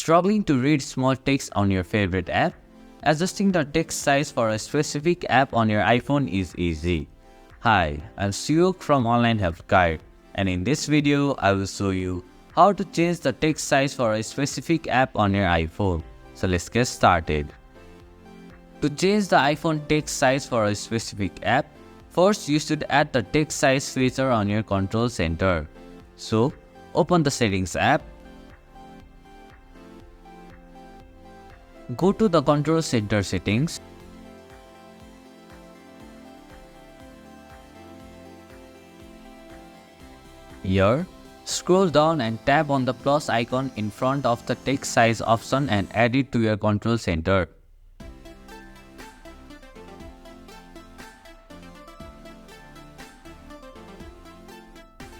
Struggling to read small text on your favorite app? Adjusting the text size for a specific app on your iPhone is easy. Hi, I'm Suyuk from Online Help Guide, and in this video, I will show you how to change the text size for a specific app on your iPhone. So let's get started. To change the iPhone text size for a specific app, first you should add the text size feature on your control center. So, open the Settings app. Go to the Control Center settings. Here, scroll down and tap on the plus icon in front of the text size option and add it to your control center.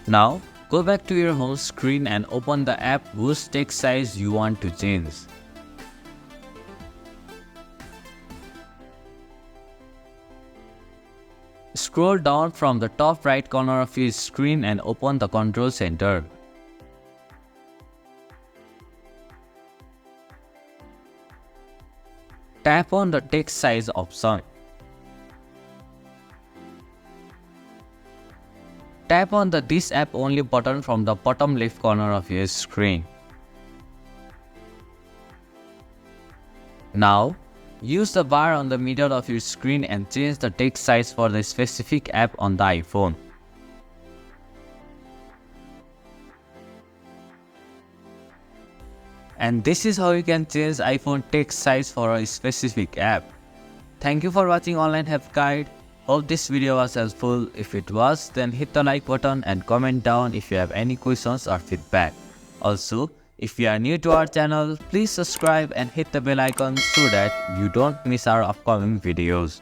Now, go back to your home screen and open the app whose text size you want to change. Scroll down from the top right corner of your screen and open the control center. Tap on the text size option. Tap on the This App Only button from the bottom left corner of your screen. Now, use the bar on the middle of your screen and change the text size for the specific app on the iPhone. And this is how you can change iPhone text size for a specific app. Thank you for watching Online Help Guide. Hope this video was helpful. If it was, then hit the like button and comment down if you have any questions or feedback. Also, if you are new to our channel, please subscribe and hit the bell icon so that you don't miss our upcoming videos.